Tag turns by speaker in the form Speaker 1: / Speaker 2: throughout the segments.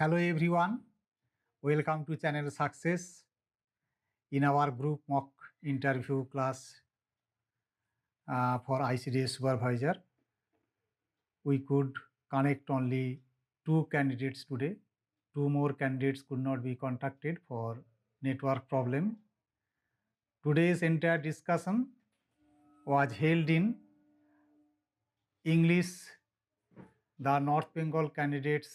Speaker 1: Hello everyone, welcome to Channel Success. In our group mock interview class for ICDS Supervisor, we could connect only 2 candidates today. 2 more candidates could not be contacted for network problem. Today's entire discussion was held in English. The North Bengal candidates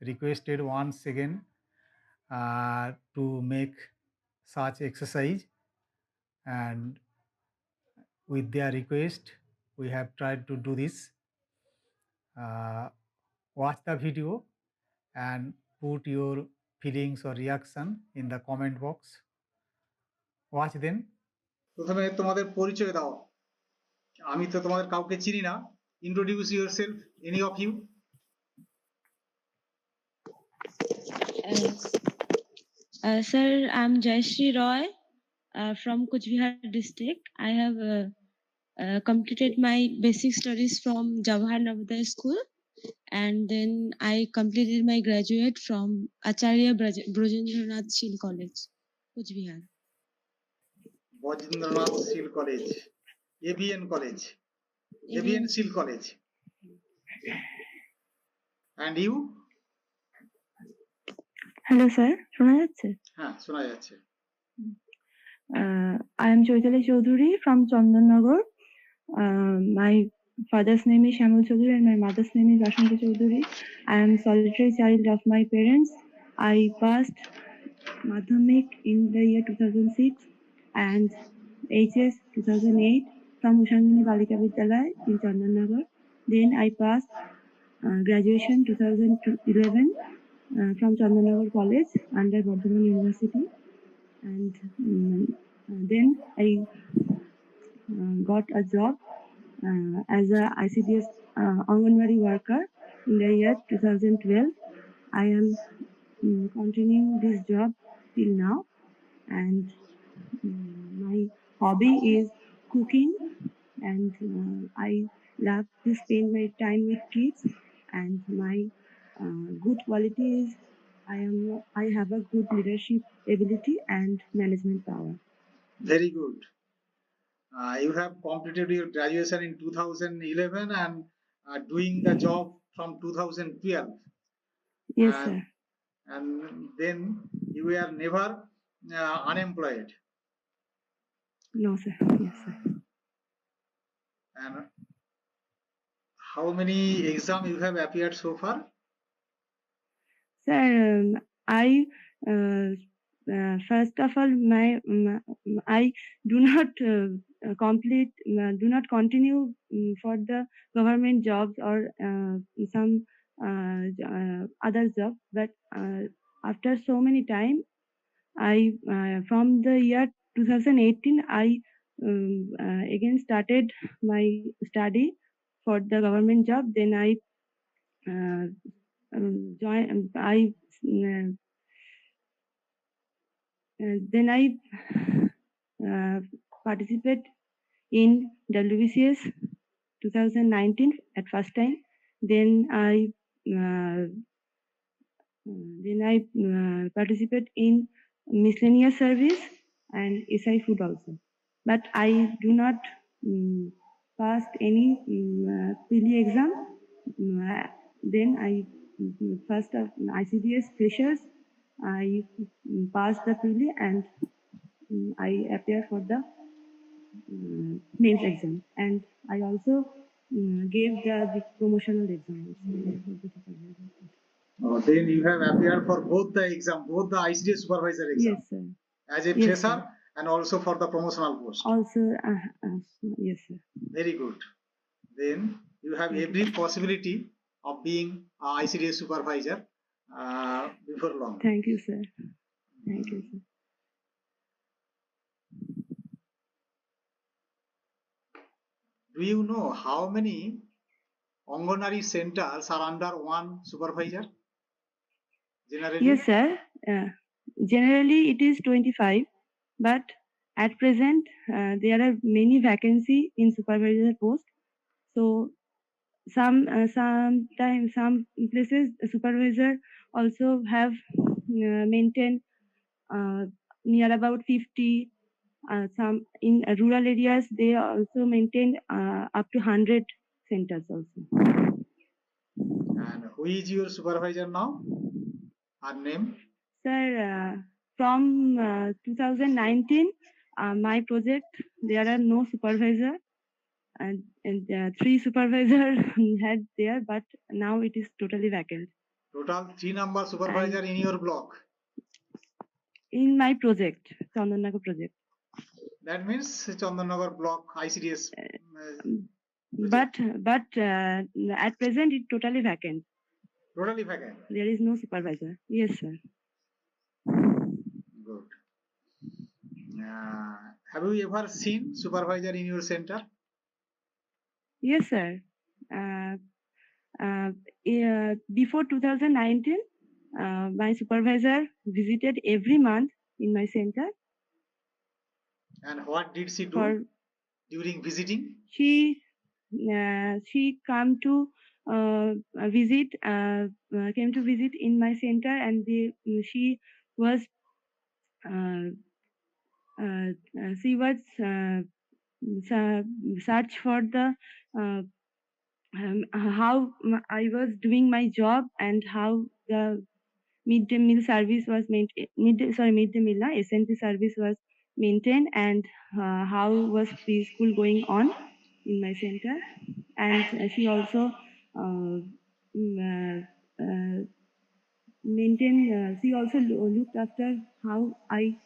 Speaker 1: requested once again to make such exercise, and with their request we have tried to do this. Watch the video and put your feelings or reaction in the comment box. Watch then. প্রথমে তোমাদের পরিচয় দাও। আমি তো তোমাদের কাউকে চিনি না। Introduce yourself, any of you.
Speaker 2: Sir, I'm Jayashree Roy from Kuch Bihar district. I have completed my basic studies from Jawahar Navodaya School, and then I completed my graduate from Acharya Brojendranath Shil College, Kuch Bihar.
Speaker 1: Brojendranath Shil College, ABN College, ABN Shil College. And you?
Speaker 3: Hello sir, শোনা যাচ্ছে?
Speaker 1: হ্যাঁ, শোনা যাচ্ছে।
Speaker 3: I am Chaitali Chaudhary from Chandannagar. My father's name is Shamul Chaudhary and my mother's name is Ashanti Chaudhary. I am solitary child of my parents. I passed Madhyamik in the year 2006 and HS 2008 from Ushangini Balika Vidyalaya in Chandannagar. Then I passed graduation 2011 from Chandannagar College under Bardhaman University, and then I got a job as a ICDS Anganwadi worker in the year 2012. I am continuing this job till now, and my hobby is cooking, and I love to spend my time with kids, and my good quality is I have a good leadership ability and management power.
Speaker 1: Very good. You have completed your graduation in 2011 and doing the job from 2012.
Speaker 3: Yes, sir.
Speaker 1: And then you were never unemployed.
Speaker 3: No, sir. Yes, sir.
Speaker 1: And how many exams you have appeared so far?
Speaker 3: Sir, I first of all, I do not do not continue for the government jobs or some other job. But after so many time, I from the year 2018, I again started my study for the government job. Then I then I participate in WBCS 2019 at first time. Then I participate in miscellaneous service and SI food also. But I do not pass any PLE exam. Then I first of ICDS freshers, I passed the PLE and I appear for the mains exam, and I also gave the promotional exams.
Speaker 1: Then you have appeared for both the exam, both the ICDS supervisor exam.
Speaker 3: Yes, sir.
Speaker 1: As a fresher, sir. And also for the promotional post.
Speaker 3: Also, yes, sir.
Speaker 1: Very good. Then you have every possibility of being ICDS supervisor before long.
Speaker 3: Thank you, sir. Thank you, sir.
Speaker 1: Do you know how many Anganwadi centers are under one supervisor? Generally?
Speaker 3: Yes, sir. Generally, it is 25, but at present there are many vacancies in supervisor post. So sometimes some places the supervisor also have maintained near about 50. Some in rural areas they also maintain up to 100 centers also.
Speaker 1: And who is your supervisor now? Her name?
Speaker 3: Sir, from 2019, my project there are no supervisor, and 3 supervisor had there, but now it is totally vacant.
Speaker 1: Total 3 number supervisor in your block.
Speaker 3: In my project, Chandanagar project.
Speaker 1: That means Chandanagar block ICDS.
Speaker 3: But at present it totally vacant.
Speaker 1: Totally vacant.
Speaker 3: There is no supervisor. Yes, sir.
Speaker 1: Good. Have you ever seen supervisor in your center?
Speaker 3: Yes, sir. Before 2019, my supervisor visited every month in my center.
Speaker 1: And what did she do
Speaker 3: For
Speaker 1: during visiting?
Speaker 3: she come to visit came to visit in my center, and she was search for the how I was doing my job and how the midday meal service was maintained. Midday meal, SNP service was maintained, and how was preschool going on in my center. And she also maintained. She also looked after how I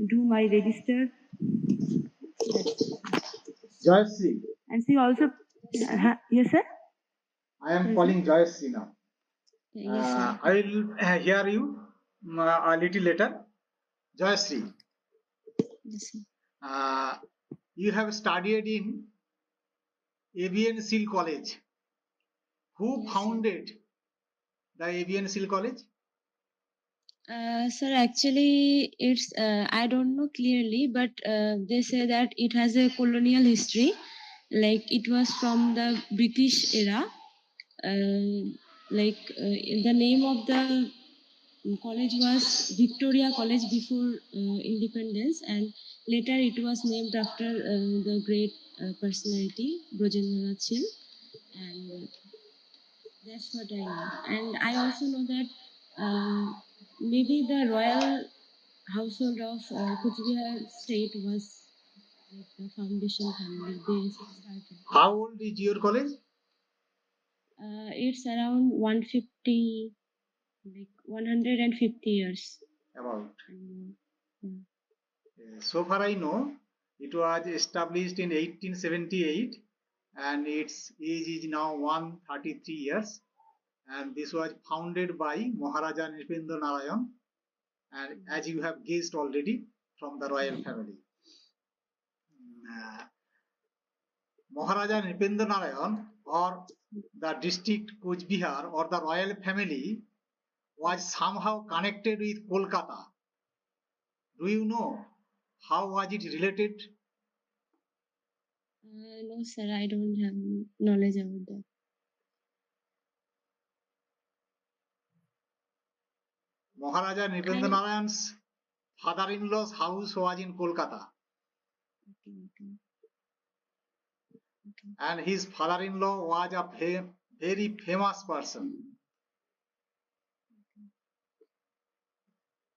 Speaker 3: do my register.
Speaker 1: Joyশ্ree.
Speaker 3: And she also, yes, sir.
Speaker 1: I am
Speaker 3: Yes,
Speaker 1: calling Joyশ্ree now.
Speaker 2: Yes, sir.
Speaker 1: I will hear you a little later. Joyশ্ree,
Speaker 2: Yes, sir.
Speaker 1: you have studied in Avian Seal College. Who
Speaker 2: Yes,
Speaker 1: founded the Avian Seal College?
Speaker 2: Sir, actually, it's I don't know clearly, but they say that it has a colonial history, like it was from the British era. The name of the college was Victoria College before independence, and later it was named after the great personality Brojendranath Sil, and that's what I know. And I also know that maybe the royal household of Kuchbihar state was like the foundation family. They started.
Speaker 1: How old is your college?
Speaker 2: It's around 150, like 150 years.
Speaker 1: About.
Speaker 2: Yeah.
Speaker 1: So far I know, it was established in 1878 and its age is now 133 years. And this was founded by Maharaja Nripendra Narayan, and as you have guessed already, from the royal family. Maharaja Nripendra Narayan or the district Kuch Bihar or the royal family was somehow connected with Kolkata. Do you know how was it related?
Speaker 2: No, sir, I don't have knowledge about that.
Speaker 1: Maharaja Nripendra Narayan's father-in-law's house was in Kolkata.
Speaker 2: Okay.
Speaker 1: And his father-in-law was a very famous person.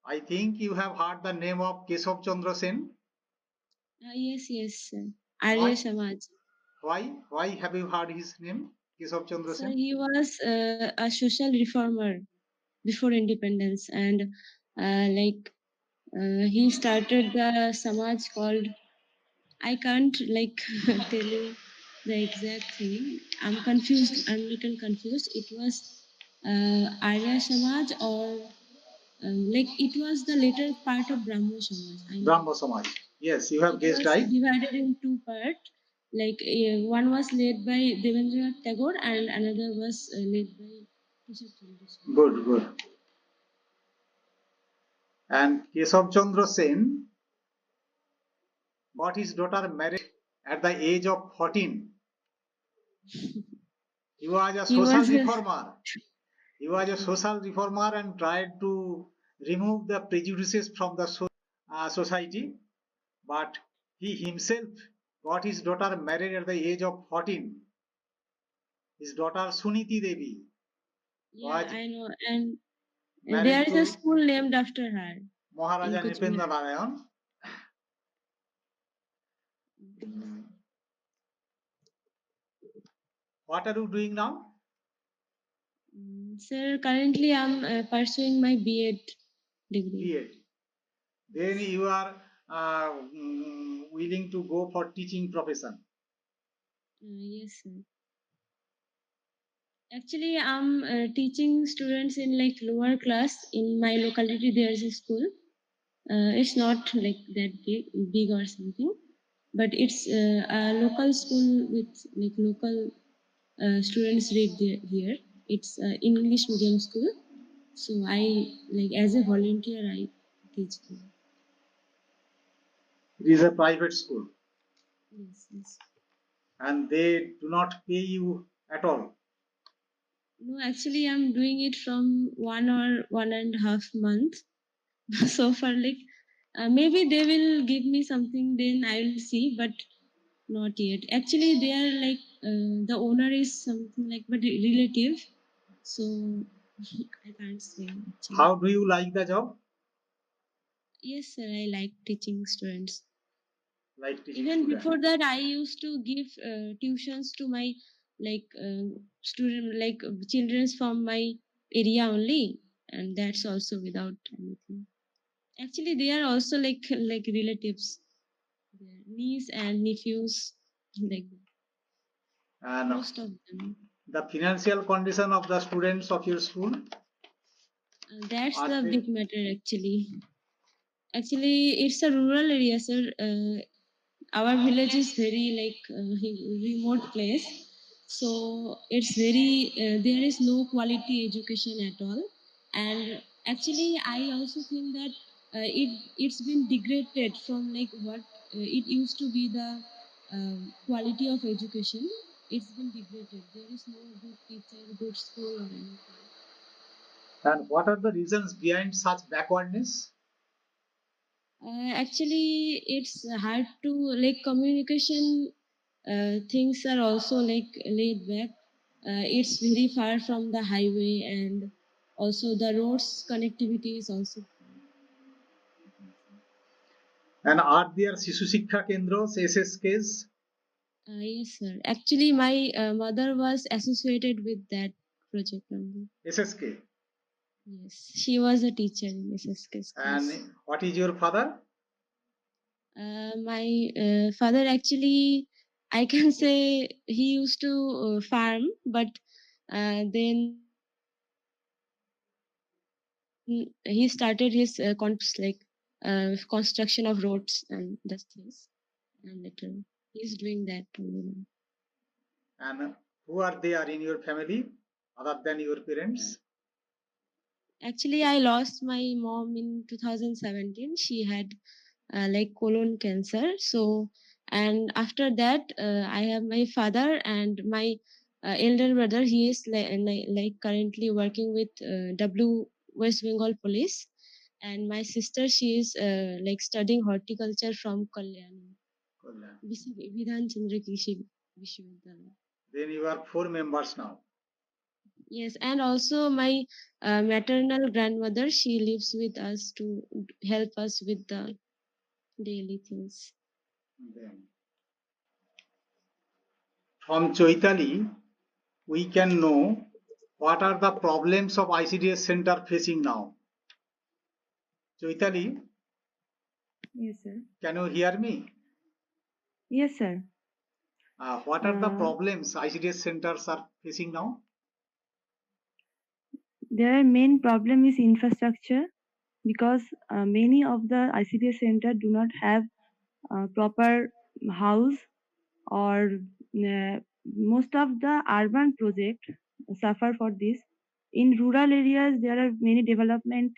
Speaker 1: I think you have heard the name of Keshav Chandra Sen.
Speaker 2: Yes, sir. Arya Samaj.
Speaker 1: Why have you heard his name, Keshav Chandra
Speaker 2: Sir,
Speaker 1: Sen?
Speaker 2: he was a social reformer before independence, and he started the Samaj called. I can't tell you the exact thing. I'm confused. I'm little confused. It was Arya Samaj, or it was the later part of Brahmo Samaj. I know.
Speaker 1: Brahmo Samaj. Yes, you have
Speaker 2: It
Speaker 1: guessed
Speaker 2: was
Speaker 1: right.
Speaker 2: divided in two parts. One was led by Devendranath Tagore, and another was led by Keshav Chandra Sen.
Speaker 1: Good. And Keshav Chandra Sen got his daughter married at the age of 14. He was a
Speaker 2: He
Speaker 1: social
Speaker 2: was a,
Speaker 1: reformer. He was a social reformer and tried to remove the prejudices from the society. But he himself got his daughter married at the age of 14. His daughter Suniti Devi
Speaker 2: yeah,
Speaker 1: was
Speaker 2: I know. And there
Speaker 1: married
Speaker 2: is a
Speaker 1: to
Speaker 2: school named after her in
Speaker 1: Maharaja
Speaker 2: Kuch Bihar.
Speaker 1: Nipendra Narayan. What are you doing now?
Speaker 2: Sir, currently I'm pursuing my B.Ed degree.
Speaker 1: B.Ed. Then you are willing to go for teaching profession.
Speaker 2: Yes, sir. Actually, I'm teaching students in like lower class in my locality. There's a school. It's not like that big or something, but it's a local school with like local students read there, here. It's English medium school. So I like as a volunteer I teach them.
Speaker 1: It is a private school
Speaker 2: Yes, yes.
Speaker 1: and they do not pay you at all.
Speaker 2: No, actually I'm doing it from 1.5 month. So far, like maybe they will give me something, then I will see, but not yet. Actually, they are like the owner is something like but relative, so I can't say actually.
Speaker 1: How do you like the job?
Speaker 2: Yes, sir, I like teaching students.
Speaker 1: Like teaching
Speaker 2: Even
Speaker 1: students.
Speaker 2: before that, I used to give tuitions to my like student like children from my area only, and that's also without anything. Actually, they are also like relatives, their niece and nephews, like
Speaker 1: And
Speaker 2: most of them.
Speaker 1: the financial condition of the students of your school?
Speaker 2: That's
Speaker 1: Are
Speaker 2: the
Speaker 1: they-
Speaker 2: big matter actually. Actually, it's a rural area, sir. Our village is very like remote place, so it's very there is no quality education at all. And actually, I also think that it's been degraded from like what it used to be the quality of education. It's been degraded. There is no good teacher, good school, or anything.
Speaker 1: And what are the reasons behind such backwardness?
Speaker 2: Actually, it's hard to like communication. Things are also like laid back. It's very far from the highway, and also the roads connectivity is also.
Speaker 1: And are there Shishu Shiksha Kendros, SSKs?
Speaker 2: Yes, sir. Actually, my mother was associated with that project only.
Speaker 1: SSK.
Speaker 2: Yes, she was a teacher in SSK schools.
Speaker 1: And what is your father?
Speaker 2: My father actually, I can say he used to farm, but then he started his like construction of roads and those things, and later he's doing that only now.
Speaker 1: And who are there in your family other than your parents?
Speaker 2: Actually, I lost my mom in 2017. She had like colon cancer. So, and after that, I have my father and my elder brother. He is like currently working with W West Bengal Police, and my sister she is like studying horticulture from Kalyani.
Speaker 1: Kalyan.
Speaker 2: Vidhan Chandra Krishi Vishwavidyalaya.
Speaker 1: Then you are 4 members now.
Speaker 2: Yes, and also my maternal grandmother, she lives with us to help us with the daily things.
Speaker 1: Then from Choitali, we can know what are the problems of ICDS center facing now. Choitali,
Speaker 3: Yes, sir.
Speaker 1: can you hear me?
Speaker 3: Yes, sir.
Speaker 1: What are the
Speaker 3: Uh,
Speaker 1: problems ICDS centers are facing now?
Speaker 3: Their main problem is infrastructure because many of the ICDS center do not have proper house, or most of the urban project suffer for this. In rural areas, there are many development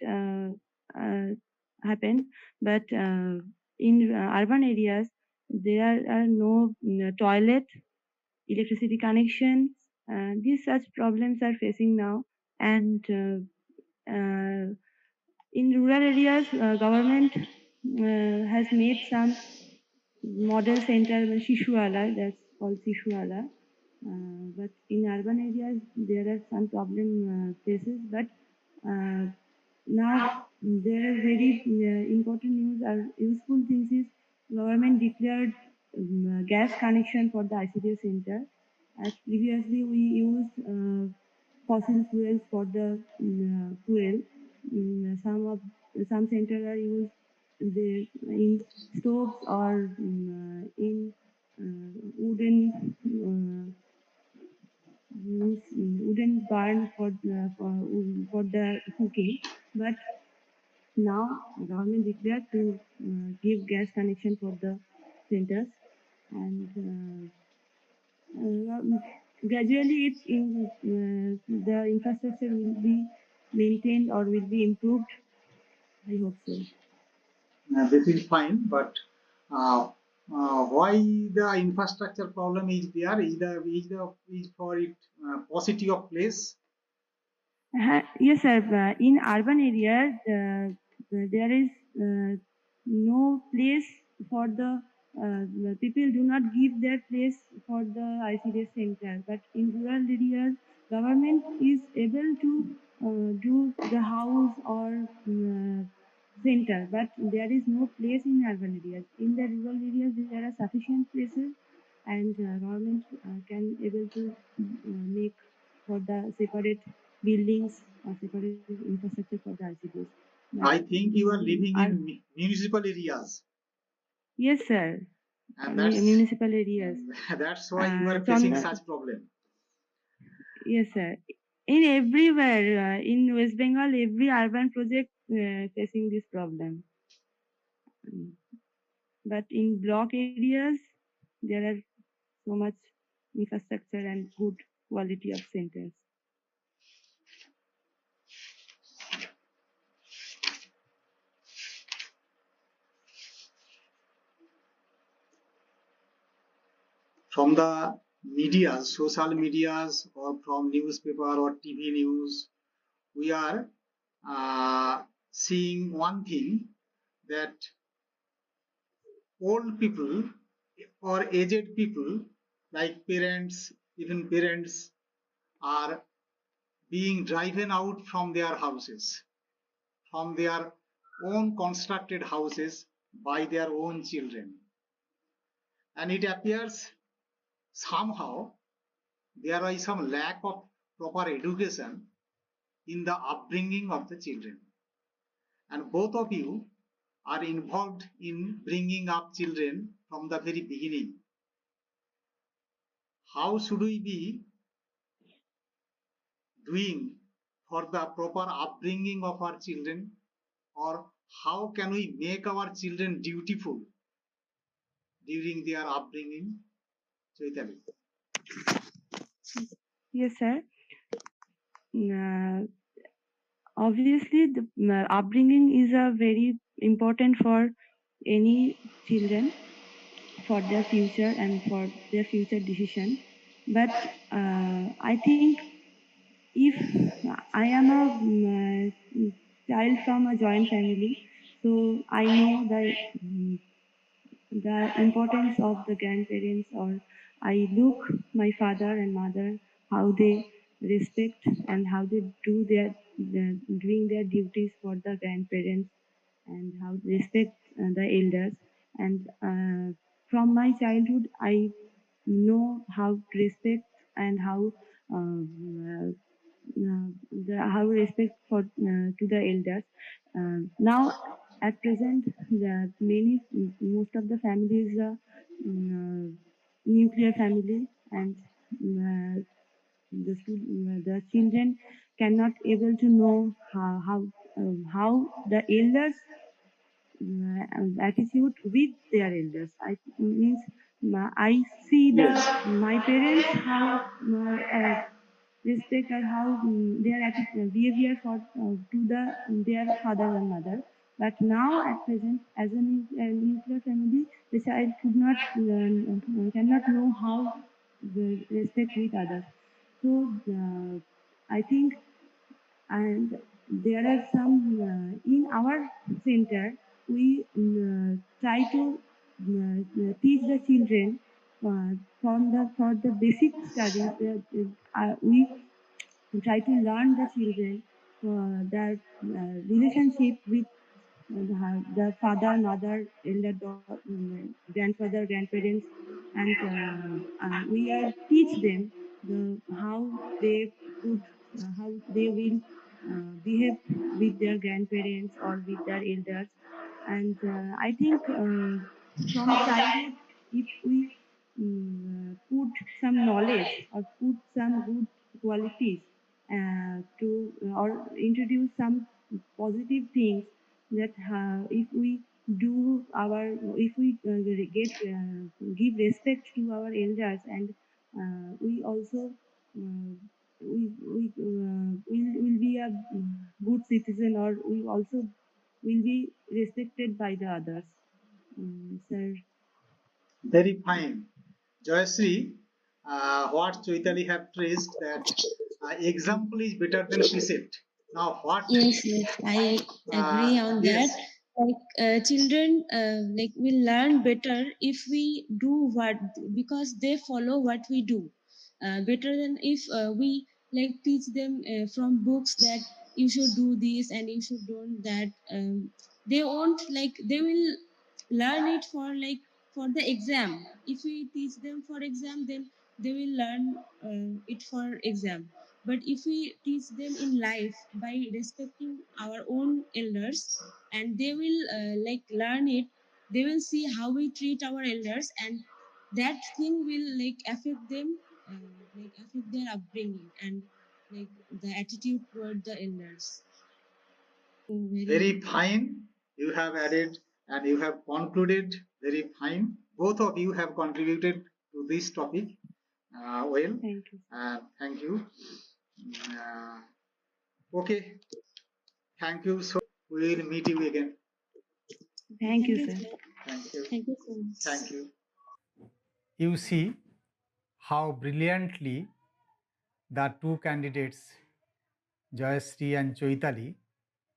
Speaker 3: happen, but in urban areas, there are no toilet, electricity connections, These such problems are facing now, and in rural areas, government has made some model center, Shishuala, that's called Shishuala. But in urban areas, there are some problem places. But now there is very important news or useful things is government declared gas connection for the ICDS center. As previously we used fossil fuels for the fuel. Some centers are used in stoves or in wooden wooden barn for the cooking. But now government declared to give gas connection for the centers, and gradually the infrastructure will be maintained or will be improved. I hope so.
Speaker 1: This is fine, but why the infrastructure problem is there? Is for it paucity of place?
Speaker 3: Yes, sir. In urban areas, there is no place for the people do not give their place for the ICDS center. But in rural areas, government is able to do the house or center, but there is no place in urban areas. In the rural areas, there are sufficient places, and government can able to make for the separate buildings or separate infrastructure for the ICDs.
Speaker 1: I think you are living in municipal areas.
Speaker 3: Yes, sir.
Speaker 1: And that's,
Speaker 3: municipal areas.
Speaker 1: That's why you are facing such problem.
Speaker 3: Yes, sir. In everywhere, in West Bengal, every urban project facing this problem. But in block areas, there are so much infrastructure and good quality of centers.
Speaker 1: From the media, social medias, or from newspaper or TV news, we are seeing one thing, that old people or aged people, like parents, even parents, are being driven out from their houses, from their own constructed houses by their own children. And it appears somehow there is some lack of proper education in the upbringing of the children. And both of you are involved in bringing up children from the very beginning. How should we be doing for the proper upbringing of our children, or how can we make our children dutiful during their upbringing? Chaitanya.
Speaker 3: Yes, sir. Obviously, the upbringing is a very important for any children for their future and for their future decision. But I think if I am a child from a joint family, so I know the importance of the grandparents, or I look my father and mother, how they respect and how they do doing their duties for the grandparents, and how they respect the elders. And from my childhood, I know how to respect and how how respect for to the elders. Now, at present, most of the families nuclear family, and the children cannot able to know how the elders attitude with their elders. I means I see my parents how respect or how their behavior for to their father and mother. But now at present, as a nuclear family, the child cannot know how the respect with others. So So I think, and there are some in our center we try to teach the children for the basic studies. We try to learn the children their relationship with the father, mother, grandfather, grandparents, and we are teach them how they could how they will behave with their grandparents or with their elders. And I think from childhood, if we put some knowledge or put some good qualities to or introduce some positive things, that if we do our if we get give respect to our elders, and we also will be a good citizen, or we also will be respected by the others. Sir.
Speaker 1: Very fine. Joyashree, what Choitali have traced that example is better than precept. Now what?
Speaker 2: Yes, yes, I agree on
Speaker 1: Yes.
Speaker 2: that. Like children, like will learn better if we do what, because they follow what we do. Better than if we like teach them from books that you should do this and you should do that. They won't, like they will learn it for like for the exam. If we teach them for exam, then they will learn it for exam. But if we teach them in life by respecting our own elders, and they will like learn it, they will see how we treat our elders, and that thing will like affect them, like affect their upbringing and like the attitude toward the elders. So
Speaker 1: Very fine. You have added and you have concluded. Very fine. Both of you have contributed to this topic. Well,
Speaker 3: Thank you.
Speaker 1: thank you. Okay. Thank you. So we will meet you again.
Speaker 3: Thank you, sir.
Speaker 1: Thank you.
Speaker 2: Thank you so much.
Speaker 1: Thank you. You see how brilliantly the two candidates, Jayashree and Choitali,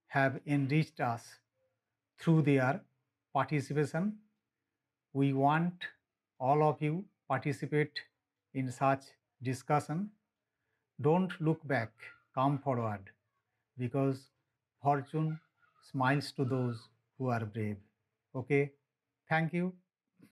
Speaker 1: have enriched us through their participation. We want all of you participate in such discussion. Don't look back, come forward, because fortune smiles to those who are brave. Okay, thank you.